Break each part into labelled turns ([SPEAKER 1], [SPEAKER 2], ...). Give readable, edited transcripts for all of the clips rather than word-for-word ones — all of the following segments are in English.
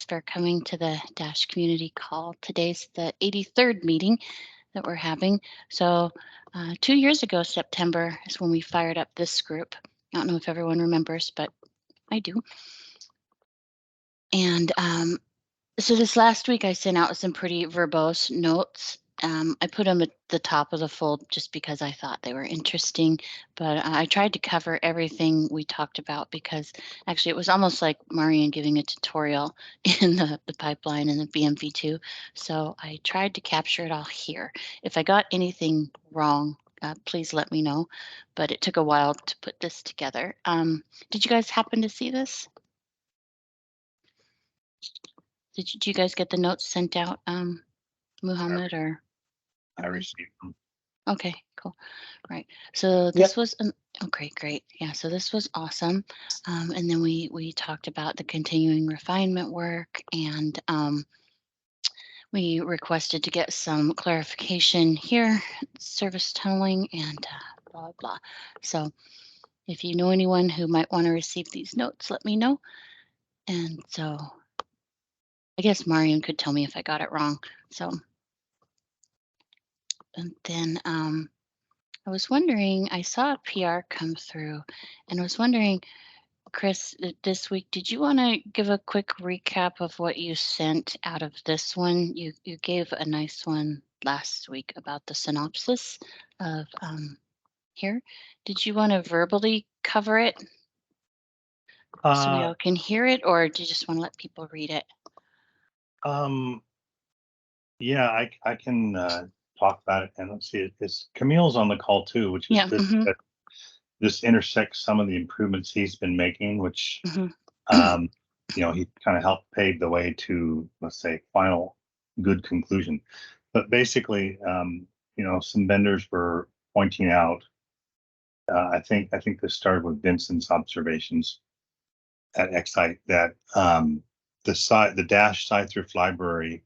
[SPEAKER 1] for coming to the Dash community call. Today's the 83rd meeting that we're having. So 2 years ago, September is when we fired up this group. I don't know if everyone remembers, but I do. And so this last week I sent out some pretty verbose notes. I put them at the top of the fold just because I thought they were interesting, but I tried to cover everything we talked about because actually it was almost like Marian giving a tutorial in the pipeline and the BMV2. So I tried to capture it all here. If I got anything wrong, please let me know, but it took a while to put this together. Did you guys happen to see this? Did you guys get the notes sent out, Muhammad, or?
[SPEAKER 2] I received them.
[SPEAKER 1] Okay, cool. Right. So this was okay, great. Yeah, so this was awesome. And then we talked about the continuing refinement work, and we requested to get some clarification here, service tunneling, and blah blah. So if you know anyone who might want to receive these notes, let me know. And so I guess Marian could tell me if I got it wrong. So and then I was wondering, I saw a PR come through, and I was wondering, Chris, this week, did you want to give a quick recap of what you sent out of this one? You gave a nice one last week about the synopsis of here. Did you want to verbally cover it so we all can hear it, or do you just want to let people read it?
[SPEAKER 2] Yeah, I can talk about it, and let's see. It's Camille's on the call too, which is good. That this intersects some of the improvements he's been making, which you know, he kind of helped pave the way to, let's say, final good conclusion. But basically, you know, some vendors were pointing out. I think this started with Vincent's observations at Excite that the Dash SAI thrift library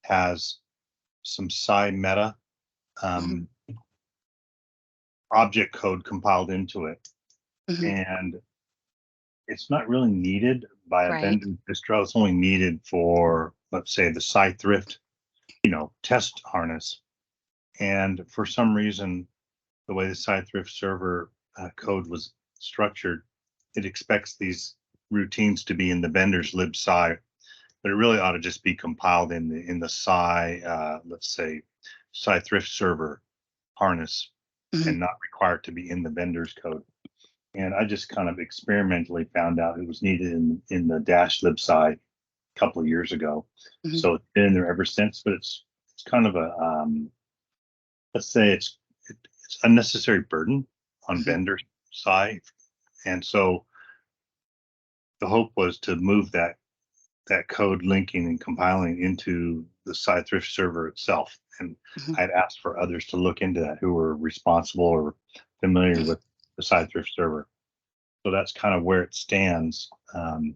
[SPEAKER 2] has some SAI Meta object code compiled into it, and it's not really needed by a vendor distro. It's only needed for, let's say, the SAI thrift, you know, test harness. And for some reason, the way the SAI thrift server code was structured, it expects these routines to be in the vendor's lib sai, but it really ought to just be compiled in the SAI, let's say, SAI thrift server harness, and not required to be in the vendor's code. And I just kind of experimentally found out it was needed in the Dash libsai a couple of years ago. So it's been in there ever since, but it's kind of a let's say it's unnecessary burden on vendor side. And so the hope was to move that code linking and compiling into the SAI thrift server itself. And I'd asked for others to look into that who were responsible or familiar with the SAI thrift server. So that's kind of where it stands. And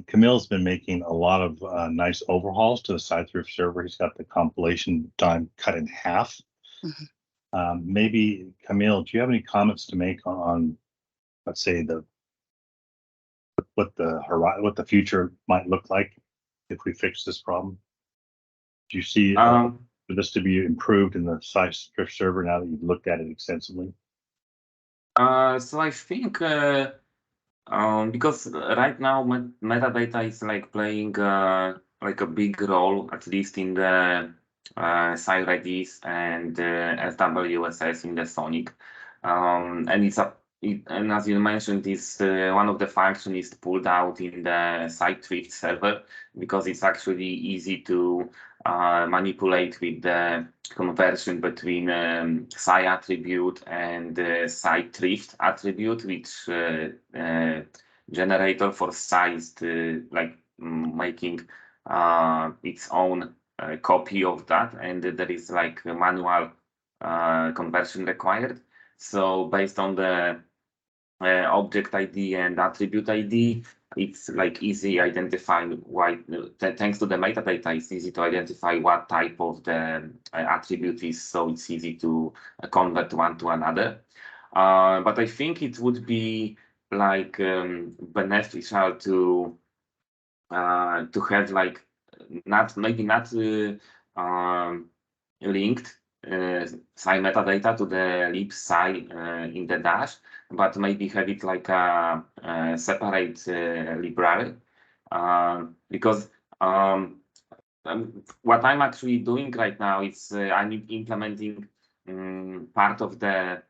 [SPEAKER 2] Camille's been making a lot of nice overhauls to the SAI thrift server. He's got the compilation time cut in half. Maybe Camille, do you have any comments to make on let's say what the future might look like if we fix this problem? Do you see for this to be improved in the SAI thrift server now that you've looked at it extensively?
[SPEAKER 3] So I think because right now metadata is like playing like a big role, at least in the SAI Redis and SWSS in the SONiC, and as you mentioned, is one of the functions is pulled out in the SAI thrift server because it's actually easy to manipulate with the conversion between SAI attribute and SAI thrift attribute, which generator for SAI is like making its own copy of that, and there is like a manual conversion required. So based on the object ID and attribute ID, it's like easy identifying why, thanks to the metadata, it's easy to identify what type of the attribute is, so it's easy to convert one to another. But I think it would be like beneficial to to have like not linked SAI metadata to the libsai in the dash, but maybe have it like a separate library, because what I'm actually doing right now is I'm implementing part of the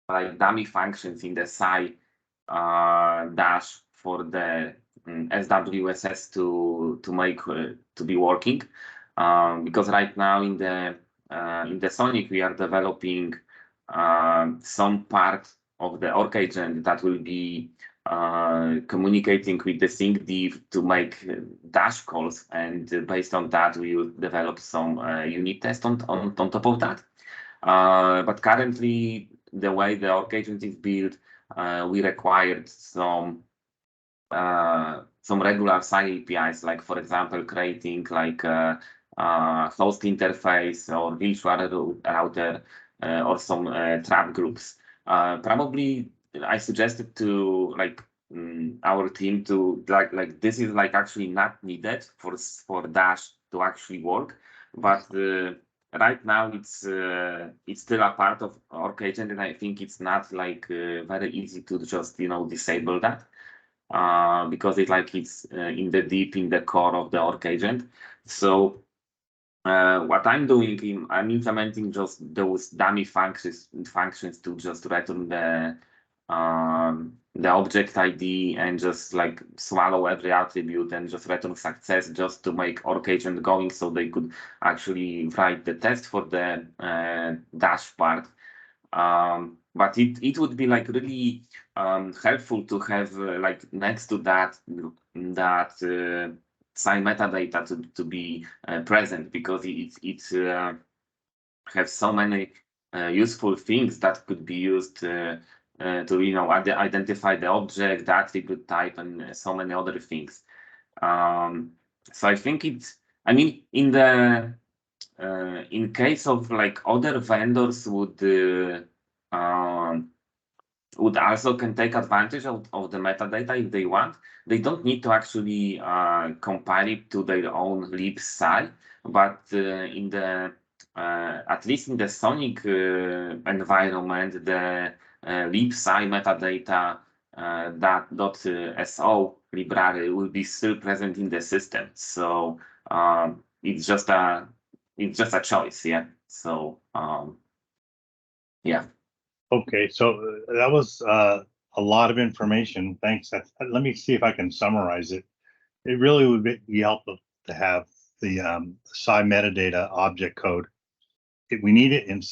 [SPEAKER 3] like dummy functions in the SAI dash for the SWSS to make to be working, because right now in the SONiC we are developing some part of the org agent that will be communicating with the sync div to make dash calls, and based on that we will develop some unit test on top of that. But currently the way the org agent is built, we required some regular SAI APIs, like for example creating like a host interface or virtual router or some trap groups. Probably I suggested to like our team to like this is like actually not needed for Dash to actually work, but right now it's still a part of org agent, and I think it's not like very easy to just disable that. Because it's in the core of the org agent. So what I'm doing, I'm implementing just those dummy functions to just return the object ID and just like swallow every attribute and just return success, just to make org agent going, so they could actually write the test for the dash part. But it would be like really helpful to have like next to that SAI metadata to be present, because it has so many useful things that could be used to identify the object, the attribute type, and so many other things. So I think I mean, in case of like other vendors would also can take advantage of the metadata if they want. They don't need to actually compile it to their own libsai, but in the at least in the SONiC environment, the libsai metadata .so library will be still present in the system. So it's just a choice, yeah. So yeah.
[SPEAKER 2] Okay, so that was a lot of information. Thanks. Let me see if I can summarize it. It really would be helpful to have the SAI metadata object code. We need it in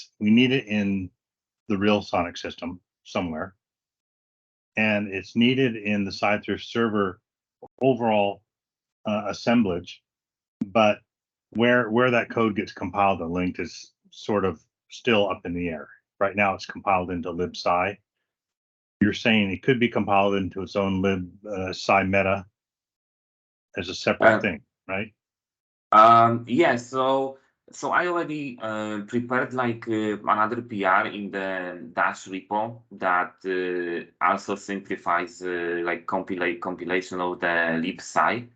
[SPEAKER 2] the real SONiC system somewhere, and it's needed in the SAI thrift server overall assemblage. But where that code gets compiled and linked is sort of still up in the air. Right now it's compiled into libsai. You're saying it could be compiled into its own SAI Meta as a separate thing, right?
[SPEAKER 3] Yeah, so I already prepared like another PR in the Dash repo that also simplifies like compilation of the libsai.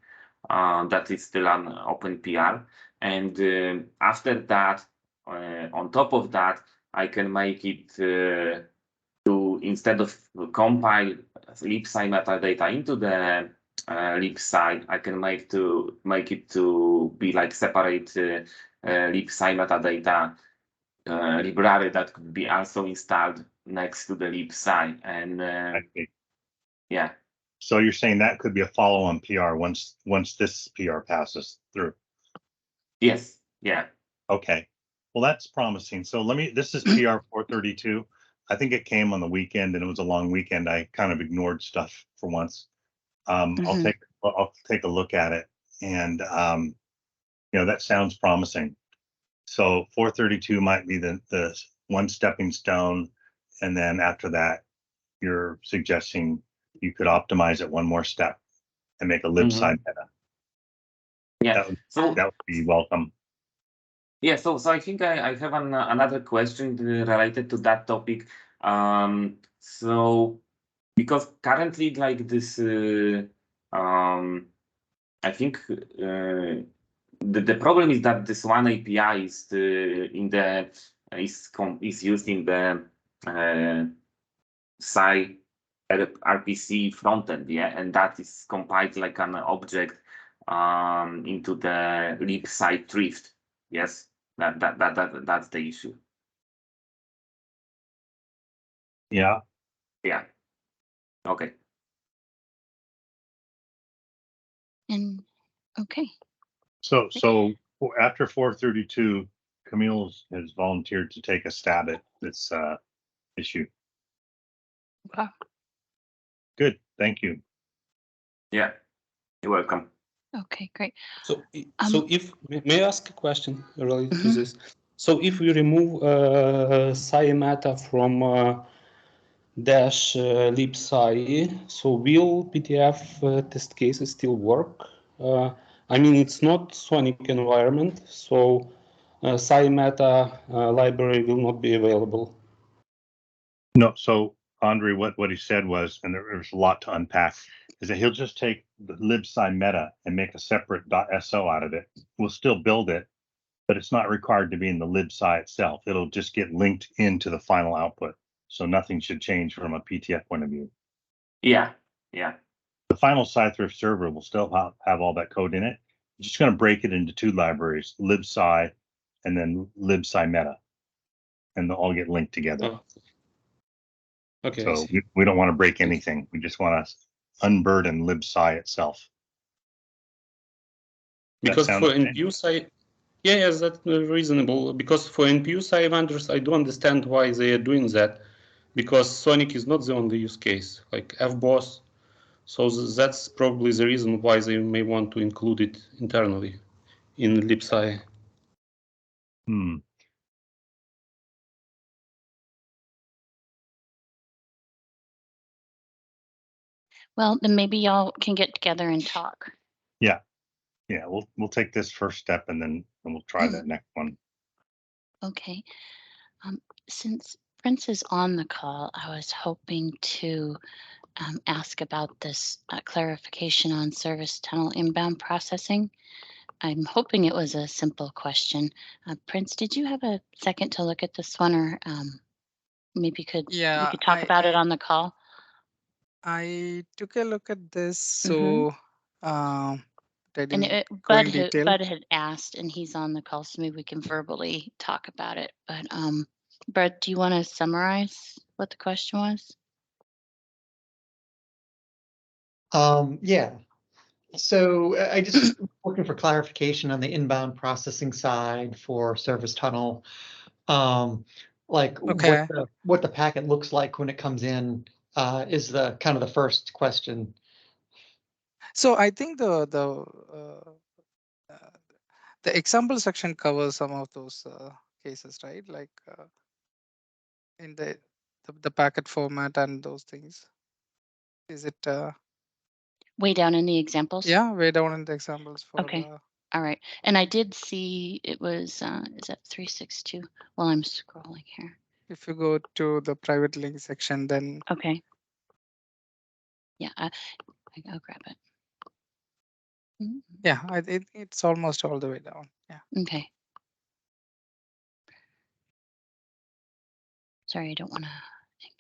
[SPEAKER 3] That is still an open PR, and after that, on top of that, I can make it to, instead of compile libsai metadata into the libsai, I can make it to be like separate libsai metadata library that could be also installed next to the libsai, and yeah.
[SPEAKER 2] So you're saying that could be a follow-on PR once this PR passes through?
[SPEAKER 3] Yes. Yeah.
[SPEAKER 2] Okay. Well, that's promising. So this is PR 432. I think it came on the weekend, and it was a long weekend. I kind of ignored stuff for once. I'll take a look at it, and that sounds promising. So 432 might be the one stepping stone, and then after that, you're suggesting you could optimize it one more step and make a libsai meta.
[SPEAKER 3] Yeah,
[SPEAKER 2] that would be welcome.
[SPEAKER 3] Yeah, so I think I have another question related to that topic. So because currently like this I think the problem is that this one API is is used in the SAI RPC frontend, yeah, and that is compiled like an object into the libsai thrift. Yes, that's the issue.
[SPEAKER 2] Yeah.
[SPEAKER 3] Yeah. Okay.
[SPEAKER 1] And okay.
[SPEAKER 2] So after 432, Kamil has volunteered to take a stab at this issue.
[SPEAKER 1] Wow.
[SPEAKER 2] Good, thank you.
[SPEAKER 3] Yeah, you're welcome.
[SPEAKER 1] Okay, great.
[SPEAKER 4] So if may I ask a question related to this? So if we remove SAI Meta from dash libsai, so will PDF test cases still work? I mean, it's not SONiC environment, so SAI Meta library will not be available.
[SPEAKER 2] No, so Andre, what he said was, and there's a lot to unpack, is that he'll just take the libsai meta and make a separate .so out of it. We'll still build it, but it's not required to be in the libsai itself. It'll just get linked into the final output. So nothing should change from a PTF point of view.
[SPEAKER 3] Yeah, yeah.
[SPEAKER 2] The final SciThrift server will still have all that code in it. You're just going to break it into two libraries, libsai and then libsai meta, and they'll all get linked together.
[SPEAKER 4] Oh. Okay.
[SPEAKER 2] So we don't want to break anything. We just want to unburden libsai itself.
[SPEAKER 4] Because for
[SPEAKER 2] okay?
[SPEAKER 4] NPU side, yes, that's reasonable. Because for NPU side vendors, I do understand why they are doing that. Because SONiC is not the only use case, like FBOSS. So that's probably the reason why they may want to include it internally in libsai.
[SPEAKER 1] Well, then maybe y'all can get together and talk.
[SPEAKER 2] Yeah, we'll take this first step and then we'll try the next one.
[SPEAKER 1] Okay. Since Prince is on the call, I was hoping to ask about this clarification on service tunnel inbound processing. I'm hoping it was a simple question. Prince, did you have a second to look at this one, or maybe we could talk about it on the call?
[SPEAKER 5] I took a look at this, so I didn't go in detail.
[SPEAKER 1] Bud had asked, and he's on the call, so maybe we can verbally talk about it. But Bud, do you want to summarize what the question was?
[SPEAKER 6] Yeah. So I just looking for clarification on the inbound processing side for service tunnel. Like what the packet looks like when it comes in is the kind of the first question.
[SPEAKER 5] So I think the example section covers some of those cases, right? Like in the packet format and those things. Is it
[SPEAKER 1] way down in the examples?
[SPEAKER 5] Yeah, way down in the examples. For
[SPEAKER 1] okay. All right. And I did see it was, is that 362? While I'm scrolling here.
[SPEAKER 5] If you go to the private link section, then.
[SPEAKER 1] Okay. Yeah, I'll grab it.
[SPEAKER 5] Yeah, it's almost all the way down. Yeah.
[SPEAKER 1] Okay. Sorry, I don't want to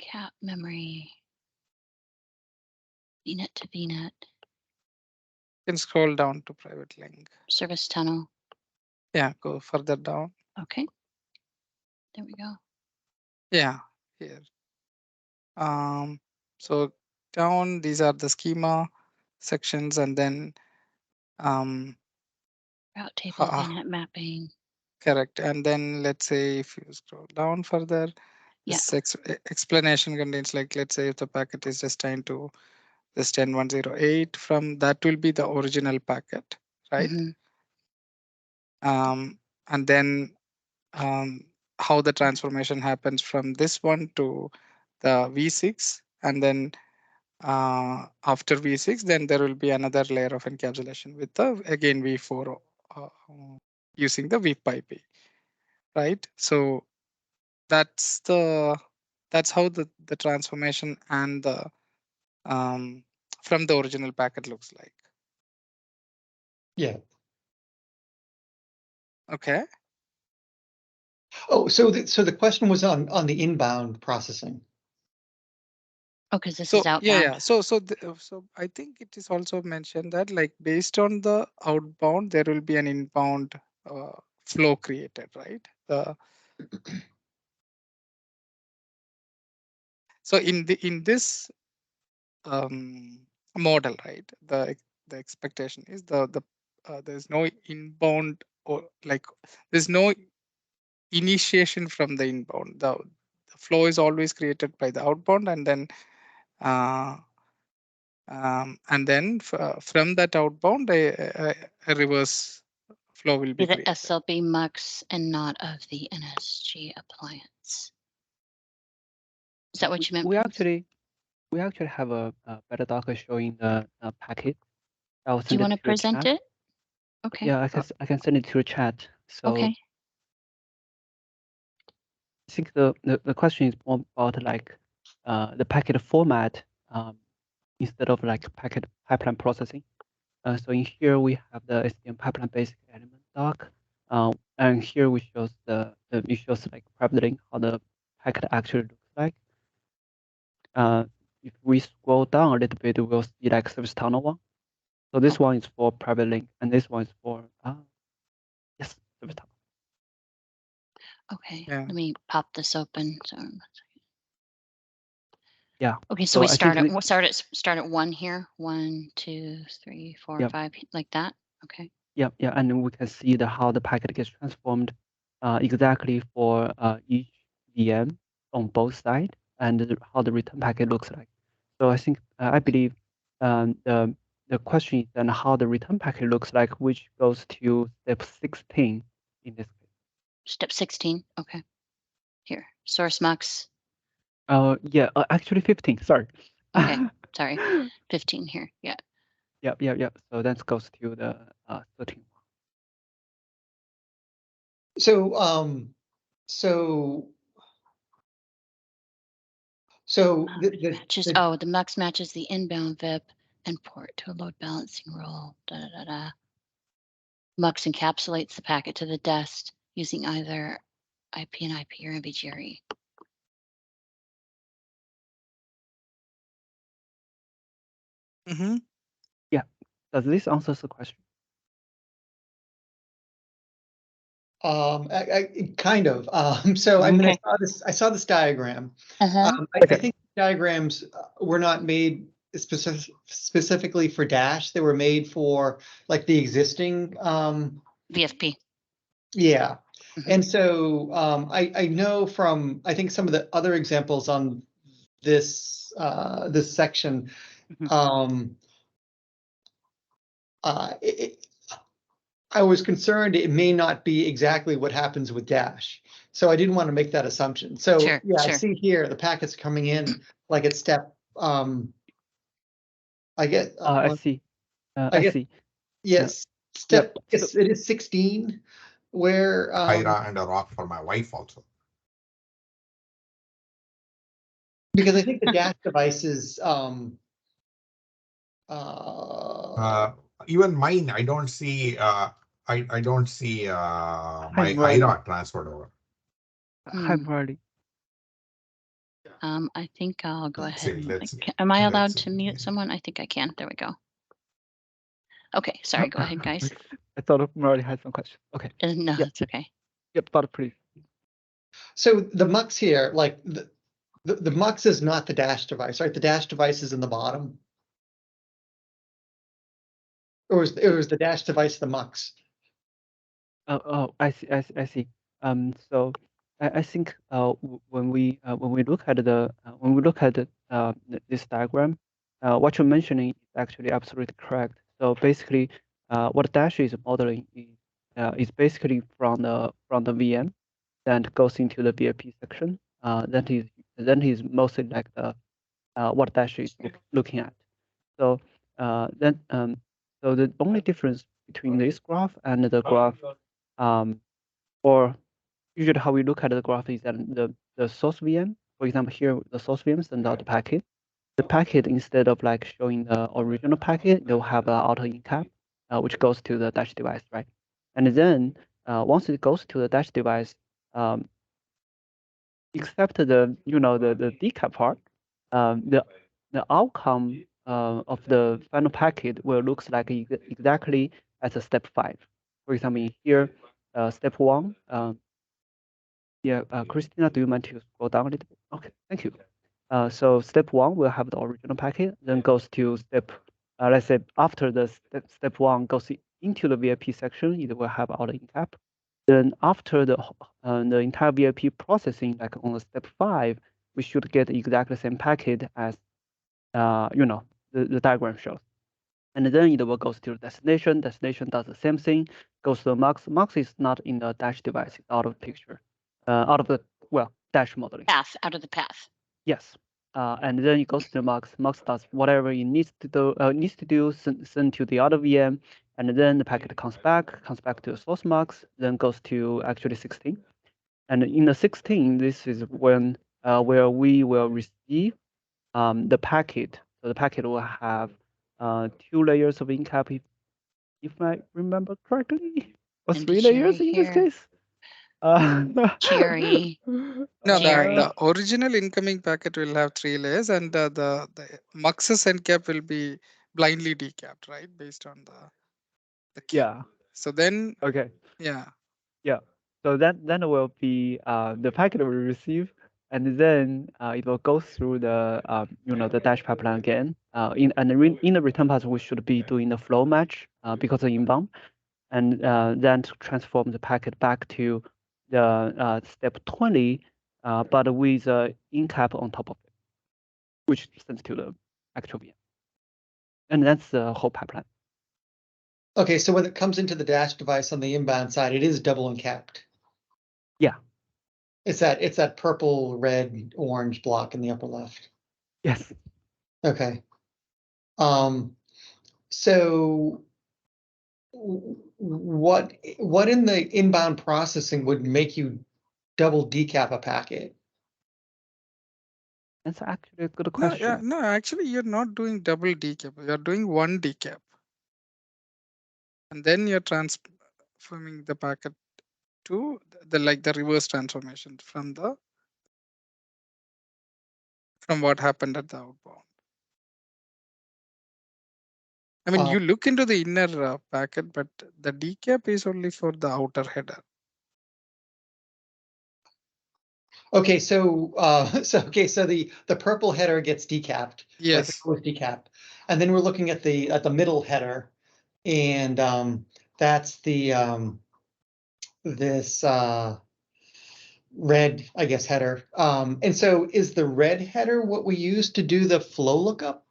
[SPEAKER 1] encap memory. VNet to VNet.
[SPEAKER 5] You can scroll down to private link.
[SPEAKER 1] Service tunnel.
[SPEAKER 5] Yeah, go further down.
[SPEAKER 1] Okay. There we go.
[SPEAKER 5] Yeah, here. So down, these are the schema sections, and then
[SPEAKER 1] route table, VNet mapping.
[SPEAKER 5] Correct. And then let's say if you scroll down further, this explanation contains, like, let's say if the packet is destined to this 10108, from that will be the original packet, right? And then how the transformation happens from this one to the V6, and then after V6, then there will be another layer of encapsulation with the again V4 using the VPIP, right? So that's how the transformation and the from the original packet looks like.
[SPEAKER 6] Yeah.
[SPEAKER 5] Okay.
[SPEAKER 6] Oh, so the question was on the inbound processing.
[SPEAKER 1] Oh, because this
[SPEAKER 5] So
[SPEAKER 1] is outbound.
[SPEAKER 5] yeah. So I think it is also mentioned that like based on the outbound, there will be an inbound flow created, right? So in this model, right? The expectation is there's no inbound, or like there's no initiation from the inbound. The flow is always created by the outbound, and then from that outbound, a reverse flow will be
[SPEAKER 1] The
[SPEAKER 5] created.
[SPEAKER 1] SLB mux and not of the NSG appliance. Is that what you meant?
[SPEAKER 7] We
[SPEAKER 1] Bruce?
[SPEAKER 7] actually have a metadata showing the packet. I'll
[SPEAKER 1] Do you
[SPEAKER 7] send
[SPEAKER 1] want
[SPEAKER 7] it
[SPEAKER 1] to
[SPEAKER 7] to the
[SPEAKER 1] present
[SPEAKER 7] chat.
[SPEAKER 1] it? Okay.
[SPEAKER 7] Yeah, I can send it to the chat. So
[SPEAKER 1] Okay.
[SPEAKER 7] I think the question is more about like the packet format instead of like packet pipeline processing. So in here we have the SDN pipeline basic element doc, and here we shows it shows like private link how the packet actually looks like. If we scroll down a little bit, we'll see like service tunnel one. So this one is for private link, and this one is for yes, service tunnel.
[SPEAKER 1] Okay.
[SPEAKER 5] Yeah.
[SPEAKER 1] Let me pop this open. So.
[SPEAKER 7] Yeah.
[SPEAKER 1] Okay, so
[SPEAKER 7] So
[SPEAKER 1] we
[SPEAKER 7] I
[SPEAKER 1] start
[SPEAKER 7] think
[SPEAKER 1] at start at 1 here. 1, 2, 3, 4,
[SPEAKER 7] Yep.
[SPEAKER 1] 5, like that. Okay.
[SPEAKER 7] Yeah, and then we can see how the packet gets transformed exactly for each VM on both sides, and how the return packet looks like. So I think I believe the question is then how the return packet looks like, which goes to step 16 in this case.
[SPEAKER 1] Step 16. Okay. Here, source mux.
[SPEAKER 7] Yeah, actually 15. Sorry.
[SPEAKER 1] Okay, sorry. 15 here. Yeah.
[SPEAKER 7] Yeah. So that goes to the 13.
[SPEAKER 6] So
[SPEAKER 1] the mux matches the inbound VIP and port to a load balancing role. Mux encapsulates the packet to the desk using either IP and IP or MBGRE.
[SPEAKER 5] Mm-hmm.
[SPEAKER 7] Yeah. Does this answer the question?
[SPEAKER 6] Kind of. So I mean,
[SPEAKER 1] Okay.
[SPEAKER 6] I saw this diagram.
[SPEAKER 1] Uh-huh.
[SPEAKER 6] I think diagrams were not made specifically for Dash. They were made for like the existing
[SPEAKER 1] VFP.
[SPEAKER 6] Yeah.
[SPEAKER 1] Mhm.
[SPEAKER 6] And so I know from I think some of the other examples on this this section,
[SPEAKER 1] Mhm.
[SPEAKER 6] I was concerned it may not be exactly what happens with Dash. So I didn't want to make that assumption. So
[SPEAKER 1] Sure,
[SPEAKER 6] yeah, I
[SPEAKER 1] sure.
[SPEAKER 6] see here the packets coming in like at step I get
[SPEAKER 7] I see.
[SPEAKER 6] I guess,
[SPEAKER 7] see.
[SPEAKER 6] yes,
[SPEAKER 7] Yep.
[SPEAKER 6] it is 16 where
[SPEAKER 8] Hyra and a rock for my wife also.
[SPEAKER 6] because I think the Dash devices
[SPEAKER 8] Even mine, I don't see I don't see my
[SPEAKER 7] Murali.
[SPEAKER 8] Hyra transferred over.
[SPEAKER 7] Hi, Murali.
[SPEAKER 1] I think I'll go
[SPEAKER 8] Let's
[SPEAKER 1] ahead.
[SPEAKER 8] see, let's see.
[SPEAKER 1] Am I
[SPEAKER 8] Let's
[SPEAKER 1] allowed
[SPEAKER 8] see.
[SPEAKER 1] to mute someone? I think I can. There we go. Okay, sorry. Go ahead, guys.
[SPEAKER 7] I thought Murali had some questions. Okay.
[SPEAKER 1] No,
[SPEAKER 7] Yep.
[SPEAKER 1] it's okay.
[SPEAKER 7] Yep, but please.
[SPEAKER 6] So the mux here, like the mux is not the Dash device, right? The Dash device is in the bottom. Or is the Dash device the mux?
[SPEAKER 7] Oh, I see. So I think when we look at this diagram, what you're mentioning is actually absolutely correct. So basically, what Dash is modeling is basically from the VM that goes into the VIP section. That is mostly like the what Dash is looking at. So so the only difference between this graph and the graph, or usually how we look at the graph is that the source VM, for example, here the source VM sends out the packet. The packet, instead of like showing the original packet, they'll have an auto encap. which goes to the dash device, right? And then once it goes to the dash device, except the the decap part, the outcome of the final packet will looks like exactly as a step 5. For example, here, step 1. Yeah, Christina, do you mind to scroll down a little bit? Okay, thank you. So step 1 will have the original packet, then goes to step, let's say after the step 1 goes into the VIP section, it will have all the encap. Then after the entire VIP processing, like on the step 5, we should get exactly the same packet as the diagram shows. And then it will go to the destination. Destination does the same thing, goes to the mux. Mux is not in the dash device, it's out of the picture, out of the dash modeling.
[SPEAKER 1] Path, out of the path.
[SPEAKER 7] Yes. And then it goes to the mux. Mux does whatever it needs to do, send to the other VM, and then the packet comes back to the source mux, then goes to actually 16. And in the 16, this is when where we will receive the packet. So the packet will have 2 layers of encap, if I remember correctly, or 3 layers in this case.
[SPEAKER 1] Cherry.
[SPEAKER 5] No, the original incoming packet will have 3 layers, and the mux's encap will be blindly decapped, right, based on the key.
[SPEAKER 7] Yeah. So then, okay. Yeah. So then will be the packet will receive, and then it will go through the the dash pipeline again. In the return path, we should be doing the flow match because of inbound, and then to transform the packet back to the step 20, but with encap on top of it, which sends to the actual VM. And that's the whole pipeline.
[SPEAKER 6] Okay, so when it comes into the dash device on the inbound side, it is double encapped.
[SPEAKER 7] Yeah.
[SPEAKER 6] It's that purple, red, orange block in the upper left.
[SPEAKER 7] Yes.
[SPEAKER 6] Okay. So what in the inbound processing would make you double decap a packet?
[SPEAKER 7] That's actually a good question.
[SPEAKER 5] No, actually, you're not doing double decap. You're doing 1 decap. And then you're transforming the packet to the reverse transformation from what happened at the outbound. I mean, you look into the inner packet, but the decap is only for the outer header.
[SPEAKER 6] Okay, so the purple header gets decapped.
[SPEAKER 5] Yes.
[SPEAKER 6] Like the decap, and then we're looking at the middle header, and that's this red, I guess, header. And so is the red header what we use to do the flow lookup?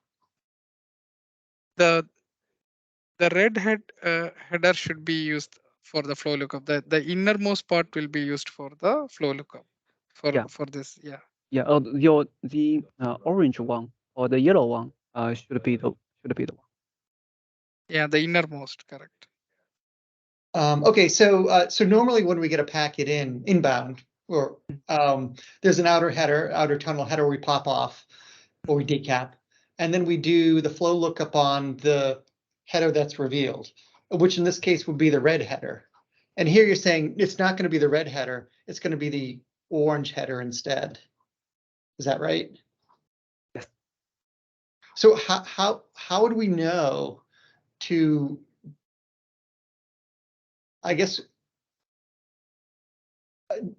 [SPEAKER 5] The red header should be used for the flow lookup. The innermost part will be used for the flow lookup for this. Yeah.
[SPEAKER 7] Yeah. The orange one or the yellow one should be the one.
[SPEAKER 5] Yeah, the innermost, correct.
[SPEAKER 6] Okay, so normally when we get a packet inbound, or there's an outer tunnel header we pop off, or we decap, and then we do the flow lookup on the header that's revealed, which in this case would be the red header. And here you're saying it's not going to be the red header, it's going to be the orange header instead. Is that right?
[SPEAKER 7] Yes.
[SPEAKER 6] So how would we know to, I guess,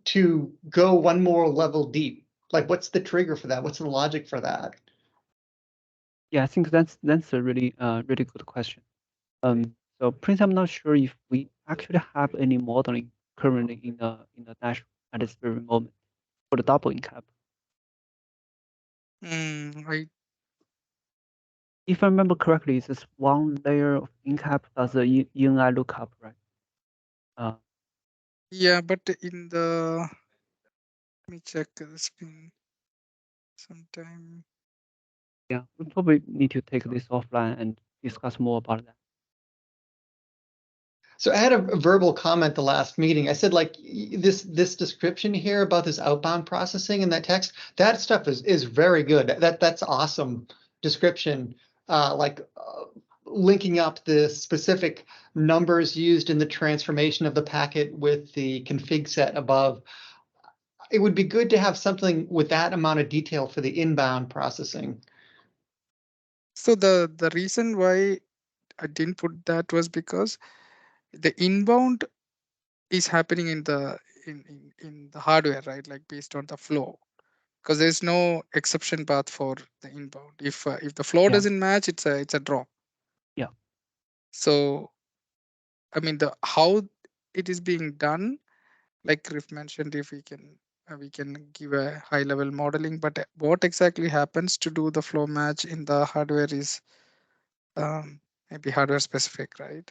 [SPEAKER 6] to go one more level deep? Like, what's the trigger for that? What's the logic for that?
[SPEAKER 7] Yeah, I think that's a really really good question. So Prince, I'm not sure if we actually have any modeling currently in the dash at this very moment for the double encap.
[SPEAKER 5] Right.
[SPEAKER 7] If I remember correctly, it's just 1 layer of encap does the ENI lookup, right?
[SPEAKER 5] Yeah, but in the, let me check this thing sometime.
[SPEAKER 7] Yeah, we probably need to take this offline and discuss more about that.
[SPEAKER 6] So I had a verbal comment the last meeting. I said, like, this description here about this outbound processing and that text, that stuff is very good. That's awesome description. linking up the specific numbers used in the transformation of the packet with the config set above. It would be good to have something with that amount of detail for the inbound processing.
[SPEAKER 5] So the reason why I didn't put that was because the inbound is happening in the in the hardware, right? Like based on the flow, because there's no exception path for the inbound. If the flow doesn't match, it's a drop.
[SPEAKER 7] Yeah.
[SPEAKER 5] So I mean, the how it is being done, like Griff mentioned, if we can give a high level modeling, but what exactly happens to do the flow match in the hardware is maybe hardware specific, right?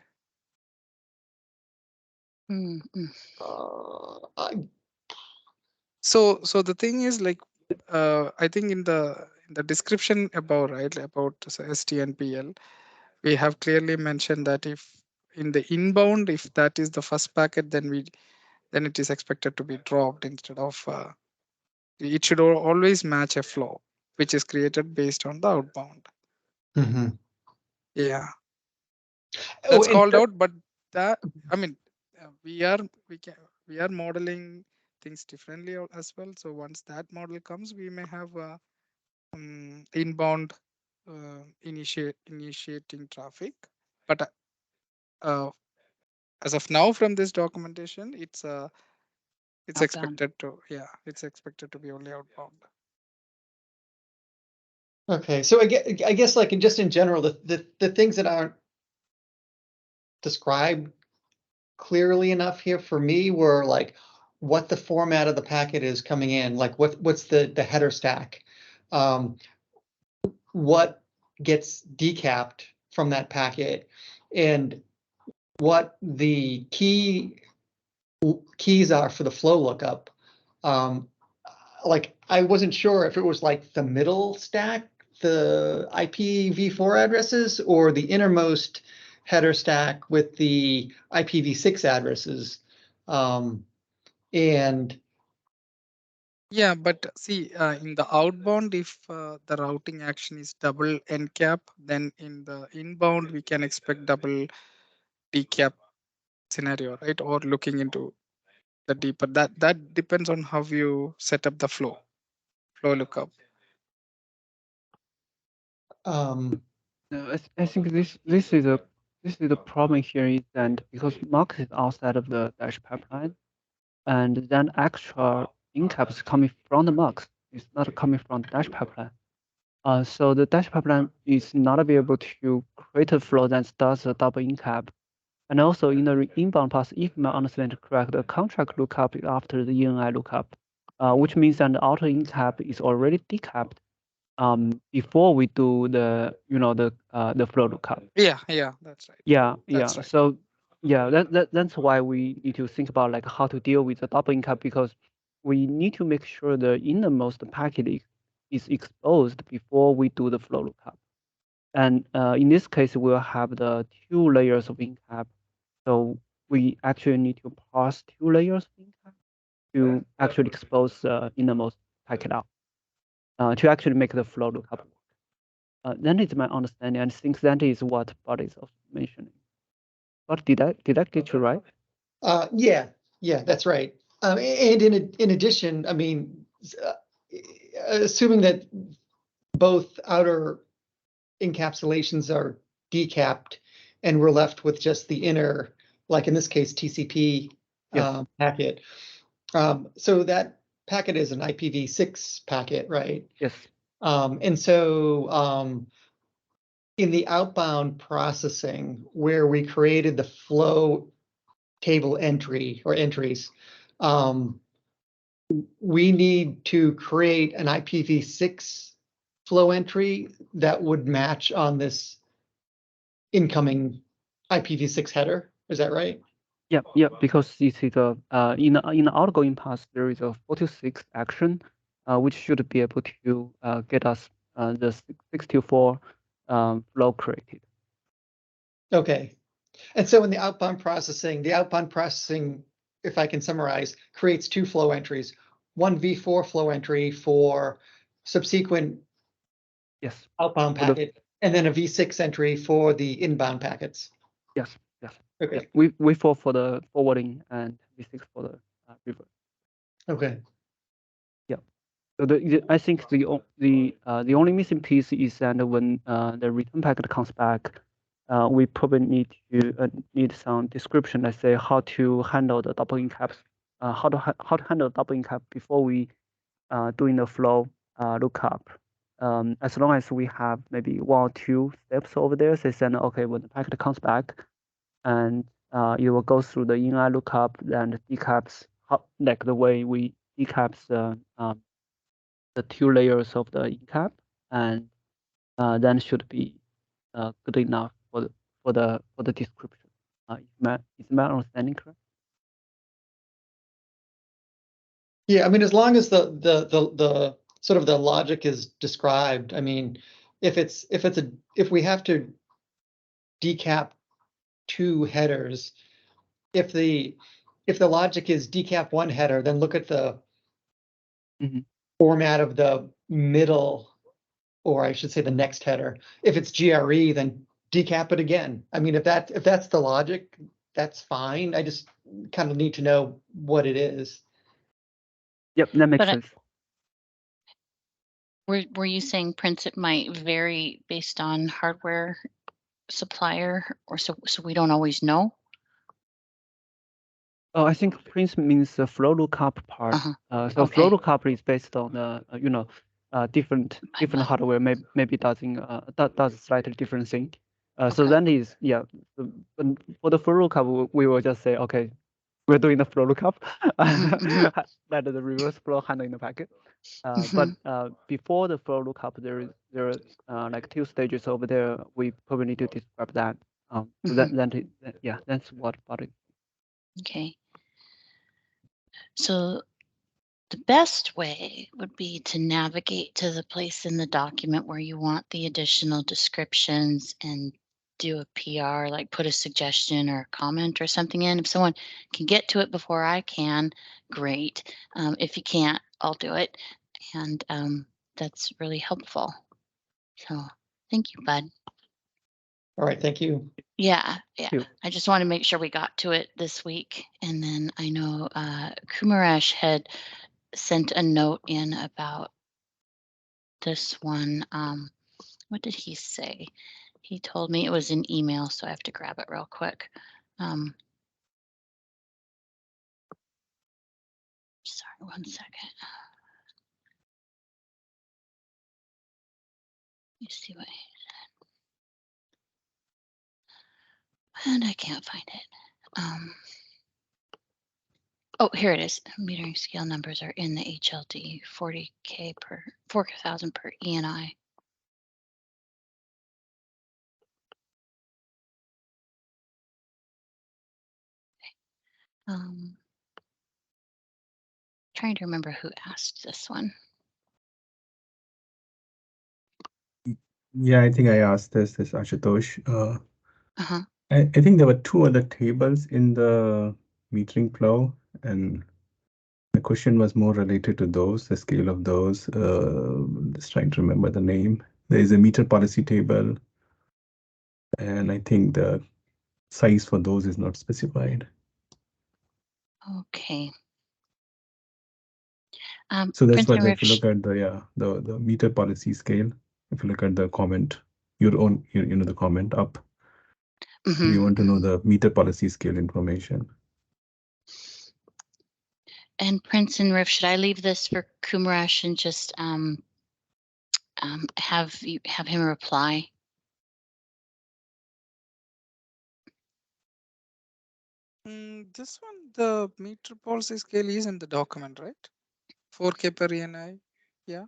[SPEAKER 5] So the thing is, like, I think in the description above, right, about ST and PL, we have clearly mentioned that if in the inbound, if that is the first packet, then it is expected to be dropped instead of it should always match a flow which is created based on the outbound.
[SPEAKER 6] Mm-hmm.
[SPEAKER 5] Yeah,
[SPEAKER 6] Oh,
[SPEAKER 5] that's called out, but that, I mean, we are modeling things differently as well. So once that model comes, we may have inbound initiating traffic, but as of now from this documentation, it's
[SPEAKER 1] Outbound.
[SPEAKER 5] expected to be only outbound.
[SPEAKER 6] Okay, so I guess like just in general, the things that aren't described clearly enough here for me were like what the format of the packet is coming in, like what's the header stack, what gets decapped from that packet, and what the keys are for the flow lookup. Like I wasn't sure if it was like the middle stack, the IPv4 addresses, or the innermost header stack with the IPv6 addresses. And
[SPEAKER 5] yeah, but see, in the outbound, if the routing action is double encap, then in the inbound we can expect double decap scenario, right? Or looking into the deeper, that depends on how you set up the flow lookup.
[SPEAKER 7] I think this is the problem here is that because Mux is outside of the dash pipeline, and then extra incaps coming from the Mux. It's not coming from the dash pipeline. So the dash pipeline is not be able to create a flow that starts a double incap. And also in the inbound path, if my understanding is correct, the contract lookup is after the ENI lookup, which means that the auto incap is already decapped before we do the the flow lookup.
[SPEAKER 5] Yeah, that's right.
[SPEAKER 7] Yeah,
[SPEAKER 5] That's right.
[SPEAKER 7] So yeah, that's why we need to think about like how to deal with the double incap, because we need to make sure the innermost packet is exposed before we do the flow lookup. And in this case, we'll have the 2 layers of incap. So we actually need to parse 2 layers of incap to actually expose the innermost packet out to actually make the flow lookup work. That is my understanding, and I think that is what Bud is also mentioning. But did I get you right?
[SPEAKER 6] yeah, that's right. And in addition, I mean, assuming that both outer encapsulations are decapped and we're left with just the inner, like in this case, TCP packet. So that packet is an IPv6 packet, right?
[SPEAKER 7] Yes.
[SPEAKER 6] And so in the outbound processing where we created the flow table entry or entries, we need to create an IPv6 flow entry that would match on this incoming IPv6 header. Is that right?
[SPEAKER 7] Yeah, because this is a in the outgoing path there is a 46 action, which should be able to get us the 64 flow created.
[SPEAKER 6] Okay, and so in the outbound processing, if I can summarize, creates 2 flow entries, one v4 flow entry for subsequent outbound packet And then a V6 entry for the inbound packets.
[SPEAKER 7] Yes, yes.
[SPEAKER 6] Okay.
[SPEAKER 7] Yeah. V4 for the forwarding and V6 for the reverse.
[SPEAKER 6] Okay.
[SPEAKER 7] Yeah. So I think the only missing piece is that when the return packet comes back, we probably need some description. Let's say how to handle the double encaps, how to handle double encap before we doing the flow lookup. As long as we have maybe 1 or 2 steps over there, say then okay, when the packet comes back, and you will go through the inline lookup and decaps like the way we decaps the 2 layers of the encap, and then should be good enough for the description. Is my understanding correct?
[SPEAKER 6] Yeah, I mean, as long as the sort of the logic is described, I mean, if we have to decap 2 headers, if the logic is decap 1 header, then look at the format of the middle, or I should say the next header. If it's GRE, then decap it again. I mean, if that's the logic, that's fine. I just kind of need to know what it is.
[SPEAKER 7] Yep, that makes sense.
[SPEAKER 1] Were you saying, Prince, it might vary based on hardware supplier, or so we don't always know?
[SPEAKER 7] Oh, I think Prince means the flow lookup part. So
[SPEAKER 1] Okay.
[SPEAKER 7] flow lookup is based on different hardware maybe does slightly different thing. So then is for the flow lookup we will just say okay, we're doing the flow lookup, that is the reverse flow handling the packet. But before the flow lookup, there are like 2 stages over there. We probably need to describe that. So that's what about it.
[SPEAKER 1] Okay. So the best way would be to navigate to the place in the document where you want the additional descriptions and do a PR, like put a suggestion or a comment or something in. If someone can get to it before I can, great. If you can't, I'll do it. And that's really helpful. So thank you, Bud.
[SPEAKER 6] All right, thank you.
[SPEAKER 1] Yeah. I just want to make sure we got to it this week. And then I know Kumarash had sent a note in about this one. What did he say? He told me it was an email, so I have to grab it real quick. Sorry, 1 second. Let me see what he said. And I can't find it. Oh, here it is. Metering scale numbers are in the HLD, 4,000 per ENI. Trying to remember who asked this one.
[SPEAKER 9] Yeah, I think I asked this Ashutosh. I think there were 2 other tables in the metering flow, and the question was more related to those, the scale of those. Just trying to remember the name. There is a meter policy table, and I think the size for those is not specified.
[SPEAKER 1] Okay.
[SPEAKER 9] So that's why if you look at the meter policy scale, if you look at the comment, the comment up, we want to know the meter policy scale information.
[SPEAKER 1] And Prince and Riff, should I leave this for Kumarash and just have him reply?
[SPEAKER 5] This one, the meter policy scale is in the document, right? 4K per ENI. Yeah.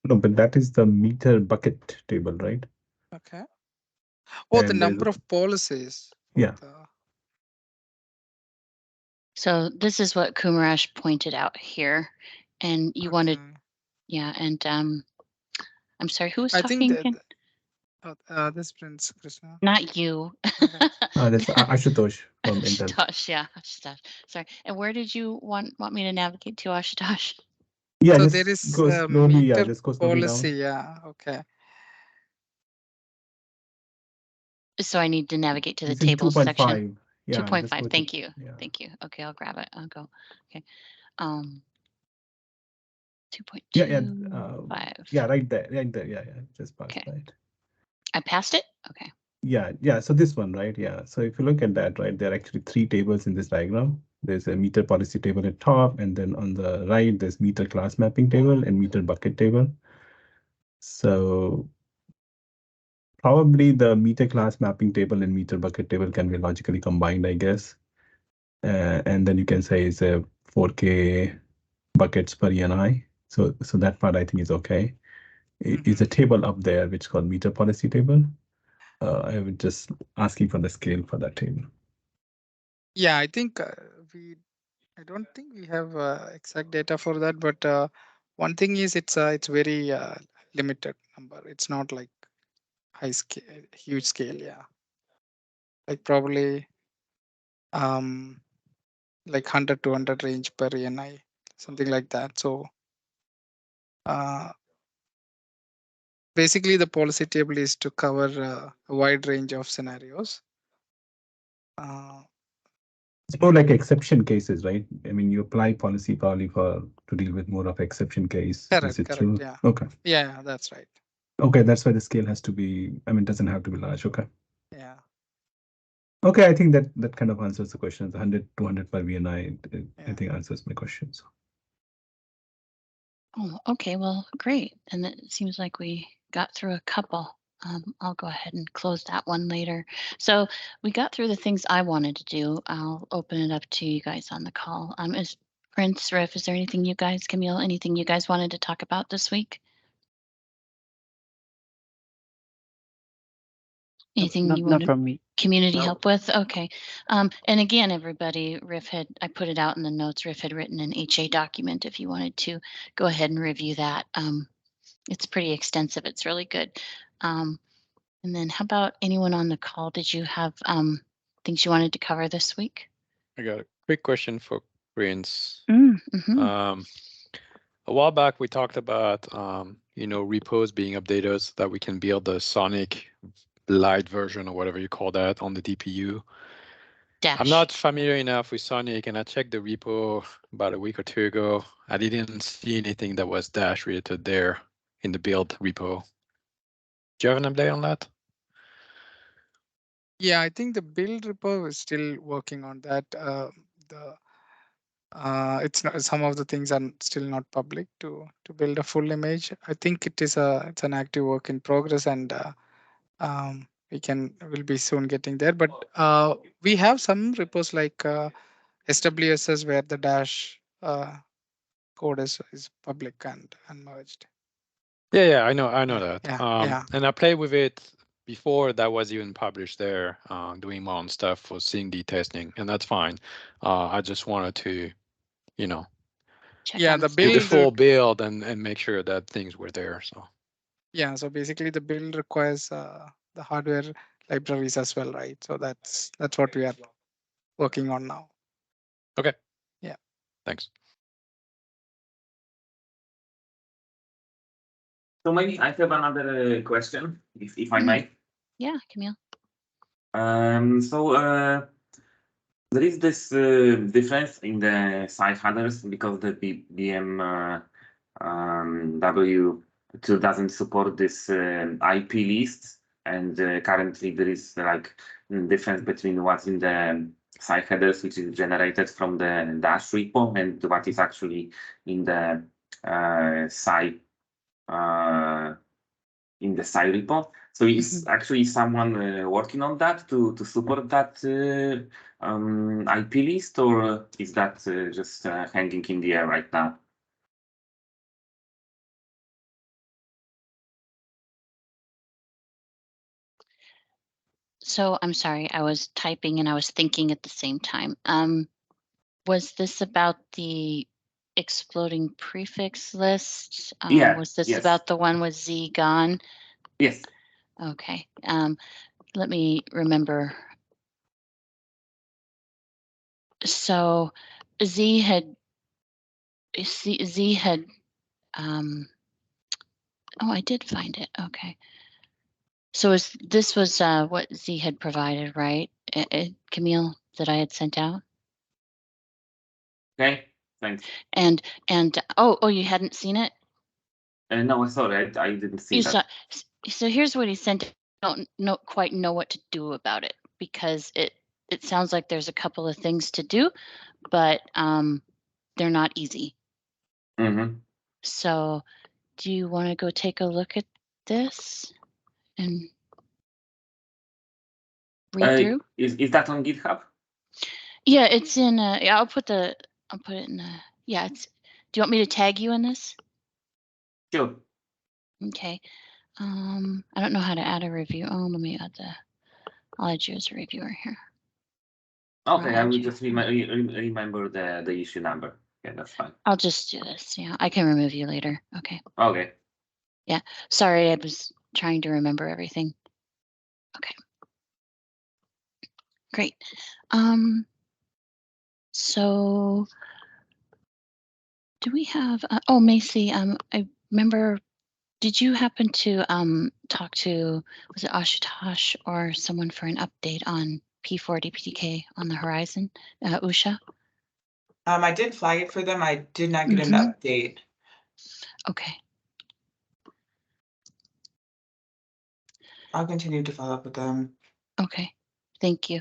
[SPEAKER 9] No, but that is the meter bucket table, right?
[SPEAKER 5] Okay. Oh,
[SPEAKER 9] and
[SPEAKER 5] the number of policies.
[SPEAKER 9] Yeah.
[SPEAKER 1] So this is what Kumarash pointed out here, and you wanted, and I'm sorry, who was talking again?
[SPEAKER 5] This Prince Krishna.
[SPEAKER 1] Not you.
[SPEAKER 9] That's Ashutosh from Intel.
[SPEAKER 1] Ashutosh, yeah, Ashutosh. Sorry. And where did you want me to navigate to, Ashutosh?
[SPEAKER 9] Yeah,
[SPEAKER 5] so
[SPEAKER 9] just
[SPEAKER 5] there is
[SPEAKER 9] go slowly.
[SPEAKER 5] meter
[SPEAKER 9] Just go slowly
[SPEAKER 5] policy.
[SPEAKER 9] down.
[SPEAKER 5] Yeah. Okay.
[SPEAKER 1] So I need to navigate to the
[SPEAKER 9] This is
[SPEAKER 1] table
[SPEAKER 9] 2.5.
[SPEAKER 1] section.
[SPEAKER 9] Yeah,
[SPEAKER 1] 2.5. Thank you.
[SPEAKER 9] Yeah.
[SPEAKER 1] Thank you. Okay, I'll grab it. I'll go. Okay. 2.25.
[SPEAKER 9] Yeah, right there. Yeah. Just past that.
[SPEAKER 1] I passed it? Okay.
[SPEAKER 9] Yeah. So this one, right? Yeah. So if you look at that, right, there are actually 3 tables in this diagram. There's a meter policy table at top, and then on the right, there's meter class mapping table and meter bucket table. So probably the meter class mapping table and meter bucket table can be logically combined, I guess. And then you can say it's a 4K buckets per ENI. So that part I think is okay. It's a table up there which is called meter policy table. I would just asking for the scale for that table.
[SPEAKER 5] Yeah, I think I don't think we have exact data for that, but one thing is it's very limited number. It's not like high scale, huge scale. Yeah, like probably like 100 to 200 range per ENI, something like that. So basically the policy table is to cover a wide range of scenarios.
[SPEAKER 9] It's more like exception cases, right? I mean, you apply policy probably to deal with more of exception case.
[SPEAKER 5] Correct,
[SPEAKER 9] Is it
[SPEAKER 5] correct,
[SPEAKER 9] true?
[SPEAKER 5] yeah.
[SPEAKER 9] Okay.
[SPEAKER 5] Yeah, that's right.
[SPEAKER 9] Okay, that's why the scale has to be, I mean, it doesn't have to be large. Okay.
[SPEAKER 5] Yeah.
[SPEAKER 9] Okay, I think that kind of answers the question. 100, 200 per VNI, I think answers my questions.
[SPEAKER 1] Oh, okay. Well, great. And it seems like we got through a couple. I'll go ahead and close that one later. So we got through the things I wanted to do. I'll open it up to you guys on the call. Is Prince, Riff, is there anything you guys, Camille, anything you guys wanted to talk about this week? Anything you want
[SPEAKER 7] not from me.
[SPEAKER 1] Community help with? Okay. And again, everybody, I put it out in the notes, Riff had written an HA document if you wanted to go ahead and review that. It's pretty extensive. It's really good. And then how about anyone on the call? Did you have things you wanted to cover this week?
[SPEAKER 10] I got a quick question for Prince.
[SPEAKER 1] Mm-hmm.
[SPEAKER 10] A while back, we talked about, repos being updated so that we can build the SONiC light version or whatever you call that on the DPU.
[SPEAKER 1] Dash.
[SPEAKER 10] I'm not familiar enough with SONiC, and I checked the repo about a week or 2 ago. I didn't see anything that was Dash related there in the build repo. Do you have an update on that?
[SPEAKER 5] Yeah, I think the build repo is still working on that. It's not, some of the things are still not public to build a full image. I think it's an active work in progress, and we'll be soon getting there. But we have some repos like SWSS where the Dash code is public and merged.
[SPEAKER 10] Yeah, I know that.
[SPEAKER 5] Yeah.
[SPEAKER 10] And I played with it before that was even published there, doing my own stuff for CND testing, and that's fine. I just wanted to,
[SPEAKER 5] the
[SPEAKER 10] do the full build and make sure that things were there. So
[SPEAKER 5] yeah, so basically the build requires the hardware libraries as well, right? So that's what we are working on now.
[SPEAKER 10] Okay.
[SPEAKER 5] Yeah.
[SPEAKER 10] Thanks.
[SPEAKER 3] So maybe I have another question, if I may.
[SPEAKER 1] Yeah, Camille.
[SPEAKER 3] So there is this difference in the side headers because the BMW2 doesn't support this IP list, and currently there is like difference between what's in the side headers, which is generated from the Dash repo, and what is actually in the SAI repo. So is actually someone working on that to support that IP list, or is that just hanging in the air right now?
[SPEAKER 1] So I'm sorry, I was typing and I was thinking at the same time. Was this about the exploding prefix list?
[SPEAKER 3] Yeah.
[SPEAKER 1] Was this
[SPEAKER 3] yes.
[SPEAKER 1] about the one with Z gone?
[SPEAKER 3] Yes.
[SPEAKER 1] Okay. Let me remember. So Z had oh, I did find it. Okay. So this was what Z had provided, right? Kamil, that I had sent out.
[SPEAKER 3] Okay, thanks.
[SPEAKER 1] And oh, you hadn't seen it?
[SPEAKER 3] No, sorry, I didn't see that.
[SPEAKER 1] So here's what he sent. I don't quite know what to do about it, because it sounds like there's a couple of things to do, but they're not easy.
[SPEAKER 3] Mm-hmm.
[SPEAKER 1] So do you want to go take a look at this and read through?
[SPEAKER 3] Is that on GitHub?
[SPEAKER 1] Yeah, it's in. Yeah, I'll put it in. Yeah, it's. Do you want me to tag you in this?
[SPEAKER 3] Sure.
[SPEAKER 1] Okay. I don't know how to add a review. Oh, let me add I'll add you as a reviewer here.
[SPEAKER 3] Okay, I will just remember the issue number. Yeah, that's fine.
[SPEAKER 1] I'll just do this. Yeah, I can remove you later. Okay.
[SPEAKER 3] Okay.
[SPEAKER 1] Yeah. Sorry, I was trying to remember everything. Okay. Great. So do we have? Oh, Macy. I remember. Did you happen to talk to, was it Ashutosh or someone for an update on P4 DPDK on the horizon? Usha?
[SPEAKER 11] I did flag it for them. I did not get an update.
[SPEAKER 1] Okay.
[SPEAKER 11] I'll continue to follow up with them.
[SPEAKER 1] Okay. Thank you.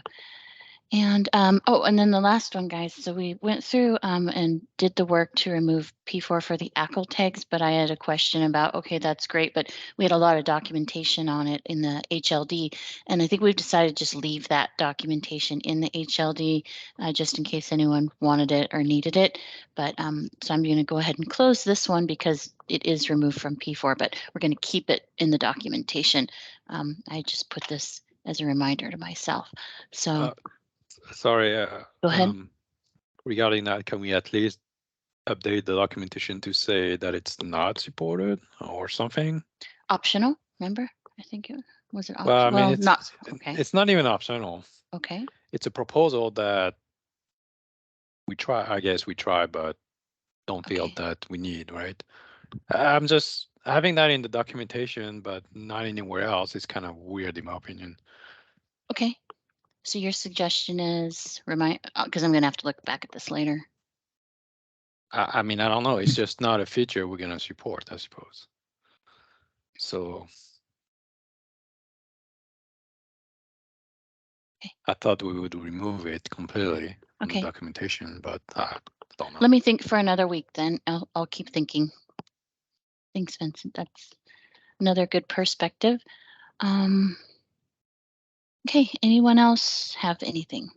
[SPEAKER 1] And oh, and then the last one, guys. So we went through and did the work to remove P4 for the ACL tags, but I had a question about, okay, that's great, but we had a lot of documentation on it in the HLD, and I think we've decided to just leave that documentation in the HLD just in case anyone wanted it or needed it. But so I'm going to go ahead and close this one because it is removed from P4, but we're going to keep it in the documentation. I just put this as a reminder to myself. So.
[SPEAKER 10] Sorry.
[SPEAKER 1] Go ahead.
[SPEAKER 10] Regarding that, can we at least update the documentation to say that it's not supported or something?
[SPEAKER 1] Optional, remember? I think it was it optional.
[SPEAKER 10] Well, I mean,
[SPEAKER 1] it's
[SPEAKER 10] not even optional.
[SPEAKER 1] Okay.
[SPEAKER 10] It's a proposal that we try, I guess we try, but don't feel that we need, right? I'm just having that in the documentation, but not anywhere else. It's kind of weird in my opinion.
[SPEAKER 1] Okay. So your suggestion is because I'm going to have to look back at this later.
[SPEAKER 10] I mean, I don't know. It's just not a feature we're going to support, I suppose. So I thought we would remove it completely from the documentation, but I don't know.
[SPEAKER 1] Let me think for another week then. I'll keep thinking. Thanks, Vincent. That's another good perspective. Okay, anyone else have anything?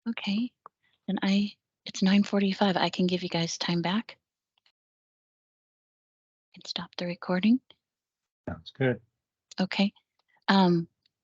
[SPEAKER 1] Okay, then it's 9:45. I can give you guys time back. I can stop the recording.
[SPEAKER 2] Sounds good.
[SPEAKER 1] Okay.